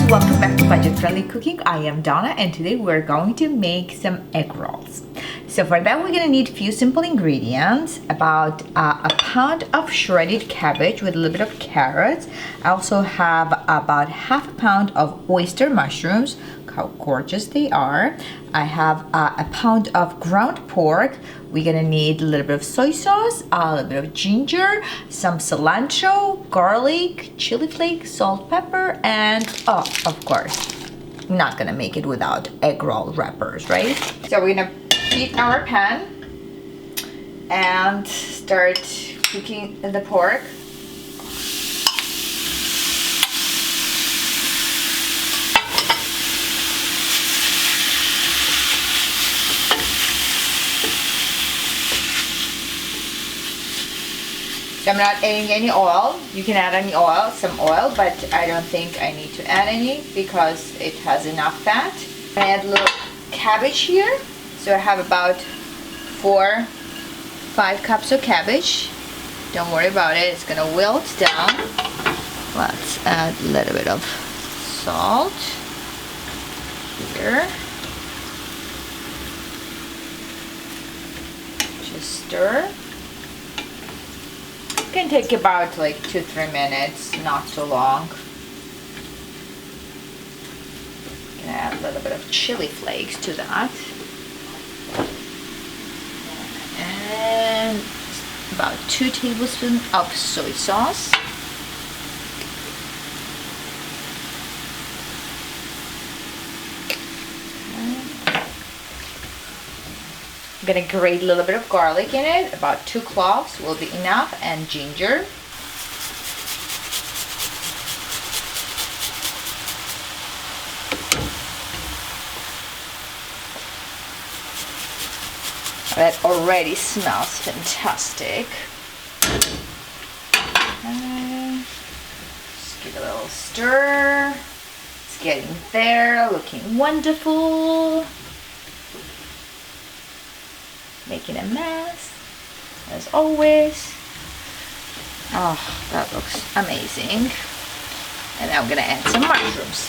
welcome back to Budget Friendly Cooking. I am Donna and today we're going to make some egg rolls. So for that we're going to need a few simple ingredients, about a pound of shredded cabbage with a little bit of carrots. I also have about half a pound of oyster mushrooms. How gorgeous they are. I have a pound of ground pork. We're gonna need a little bit of soy sauce, a little bit of ginger, some cilantro, garlic, chili flakes, salt, pepper, and oh, of course, I'm not gonna make it without egg roll wrappers, right? So we're gonna heat our pan and start cooking the pork. I'm not adding any oil. You can add any oil, some oil, but I don't think I need to add any because it has enough fat. I add a little cabbage here. So I have about 4-5 cups of cabbage. Don't worry about it, it's gonna wilt down. Let's add a little bit of salt here. Just stir. It can take about like 2-3 minutes, not so long. Gonna add a little bit of chili flakes to that. And about 2 tablespoons of soy sauce. I'm gonna grate a little bit of garlic in it, about 2 cloves will be enough, and ginger. That already smells fantastic. And just give a little stir. It's getting there, looking wonderful. Making a mess, as always. Oh, that looks amazing. And now I'm gonna add some mushrooms.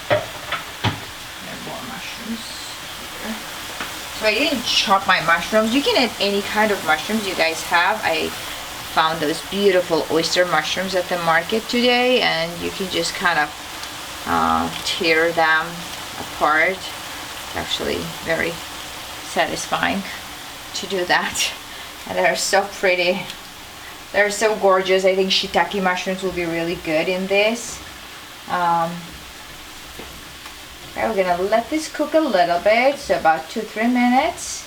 And more mushrooms here. So I didn't chop my mushrooms. You can add any kind of mushrooms you guys have. I found those beautiful oyster mushrooms at the market today, and you can just kind of tear them apart. It's actually very satisfying to do that, and they're so pretty. They're so gorgeous. I think shiitake mushrooms will be really good in this. Okay, we're gonna let this cook a little bit, so about 2-3 minutes,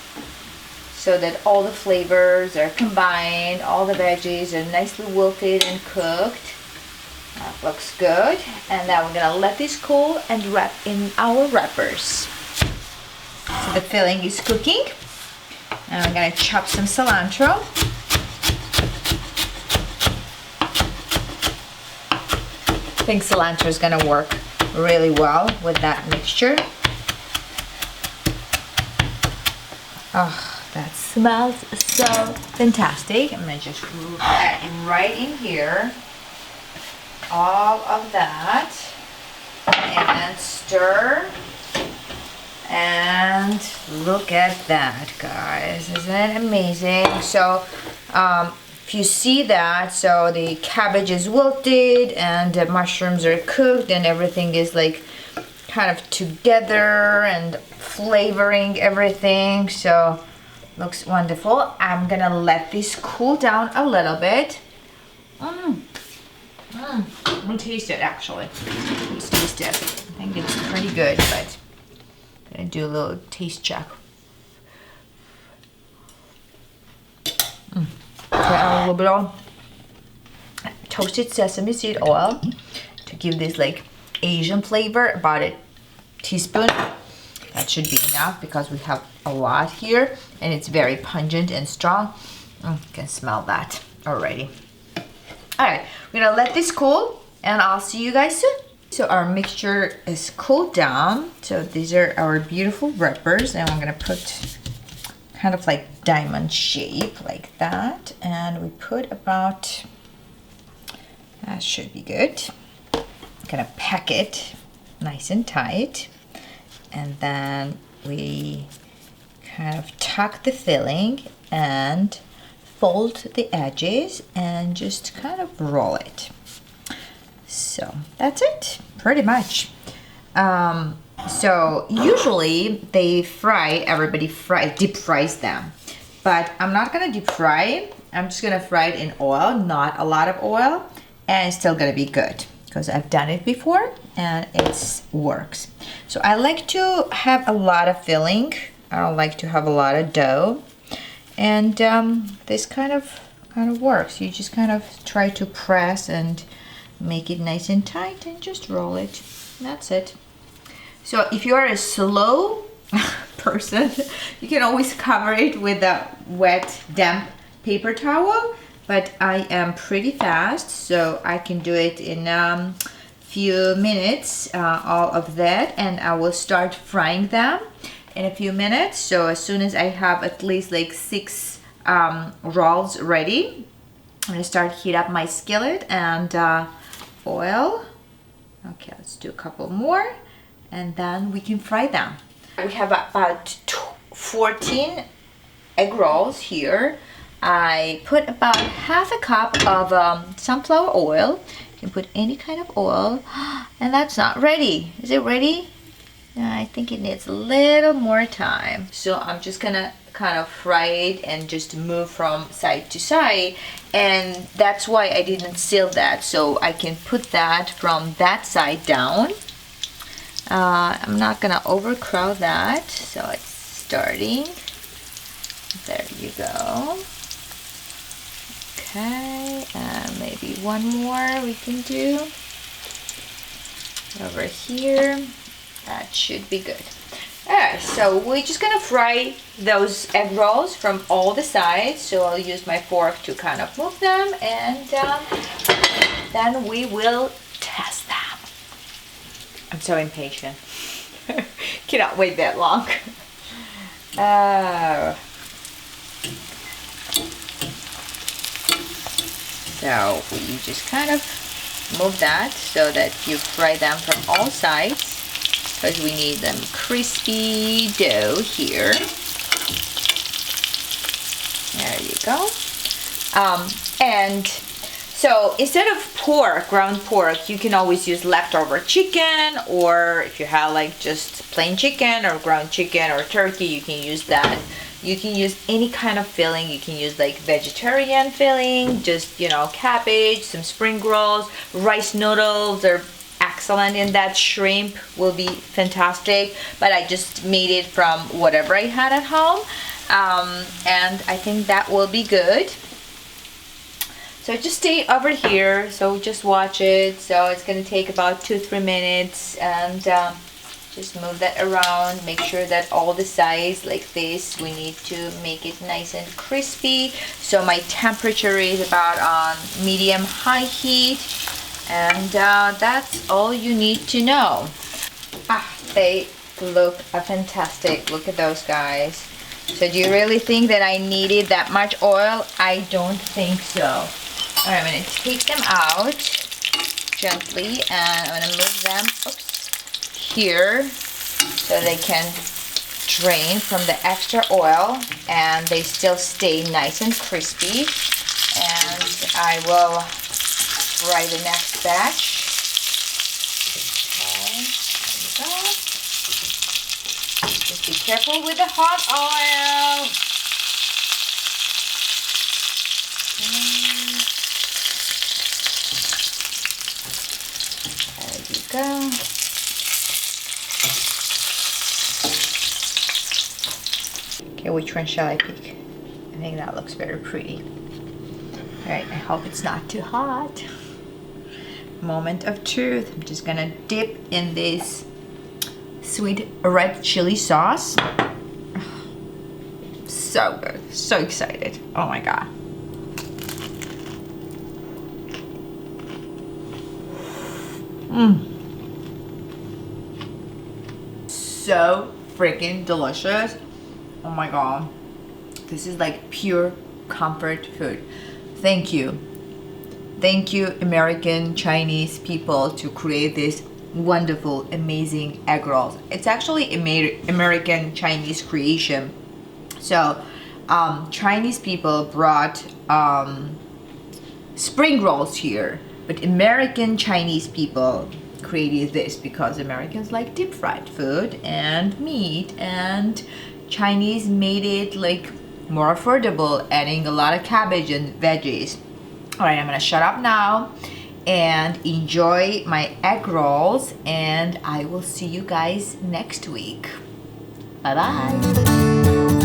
so that all the flavors are combined, all the veggies are nicely wilted and cooked. That looks good. And now we're gonna let this cool and wrap in our wrappers. So the filling is cooking. And I'm gonna chop some cilantro. I think cilantro is gonna work really well with that mixture. Oh, that smells so fantastic. I'm gonna just add right in here all of that and stir. And look at that, guys. Isn't it amazing? So if you see that, so the cabbage is wilted and the mushrooms are cooked and everything is like kind of together and flavoring everything, so looks wonderful. I'm gonna let this cool down a little bit. I'm gonna taste it actually. Let's taste it. I think it's pretty good, but I'm gonna do a little taste check. Add a little bit of toasted sesame seed oil to give this like Asian flavor, about a teaspoon. That should be enough because we have a lot here and it's very pungent and strong. You can smell that already. Alright, we're gonna let this cool and I'll see you guys soon. So our mixture is cooled down. So these are our beautiful wrappers and I'm gonna put kind of like diamond shape like that, and we put about, that should be good. Gonna pack it nice and tight, and then we kind of tuck the filling and fold the edges and just kind of roll it. So that's it, pretty much. So usually they fry, everybody deep fries them, but I'm not gonna deep fry. I'm just gonna fry it in oil, not a lot of oil, and it's still gonna be good because I've done it before and it works. So I like to have a lot of filling. I don't like to have a lot of dough, and this kind of works. You just kind of try to press and make it nice and tight and just roll it. That's it. So if you are a slow person, you can always cover it with a wet, damp paper towel, but I am pretty fast, so I can do it in few minutes, all of that, and I will start frying them in a few minutes. So as soon as I have at least like 6 rolls ready, I'm gonna start heat up my skillet and oil. Okay, let's do a couple more, and then we can fry them. We have about 14 egg rolls here. I put about half a cup of sunflower oil. You can put any kind of oil, and that's not ready. Is it ready? I think it needs a little more time. So I'm just gonna kind of fry it and just move from side to side, and that's why I didn't seal that, so I can put that from that side down. I'm not gonna overcrowd that, so it's starting. There you go. Okay, and maybe one more we can do over here. That should be good. Alright, so we're just gonna fry those egg rolls from all the sides. So I'll use my fork to kind of move them, and then we will test them. I'm so impatient. Cannot wait that long. So you just kind of move that so that you fry them from all sides, because we need them crispy dough here. There you go. And so instead of pork, ground pork, you can always use leftover chicken, or if you have like just plain chicken or ground chicken or turkey, you can use that. You can use any kind of filling. You can use like vegetarian filling, just, you know, cabbage, some spring rolls, rice noodles are excellent in that. Shrimp will be fantastic, but I just made it from whatever I had at home, and I think that will be good. So just stay over here, so just watch it. So it's gonna take about 2-3 minutes, and just move that around. Make sure that all the sides like this, we need to make it nice and crispy. So my temperature is about on medium high heat, and that's all you need to know. They look fantastic. Look at those guys. So do you really think that I needed that much oil? I don't think so. All right, I'm gonna take them out gently, and I'm gonna move them here so they can drain from the extra oil and they still stay nice and crispy. And I will fry the next batch. Okay, there we go. Just be careful with the hot oil. Okay. There you go. Okay, which one shall I pick? I think that looks very pretty. Alright, I hope it's not too hot. Moment of truth. I'm just gonna dip in this sweet red chili sauce. So good. So excited. Oh my god. So freaking delicious. Oh my god. This is like pure comfort food. Thank you. Thank you, American Chinese people, to create this wonderful, amazing egg rolls. It's actually American Chinese creation. So Chinese people brought spring rolls here, but American Chinese people created this because Americans like deep fried food and meat, and Chinese made it like more affordable, adding a lot of cabbage and veggies. All right, I'm gonna shut up now and enjoy my egg rolls, and I will see you guys next week. Bye bye.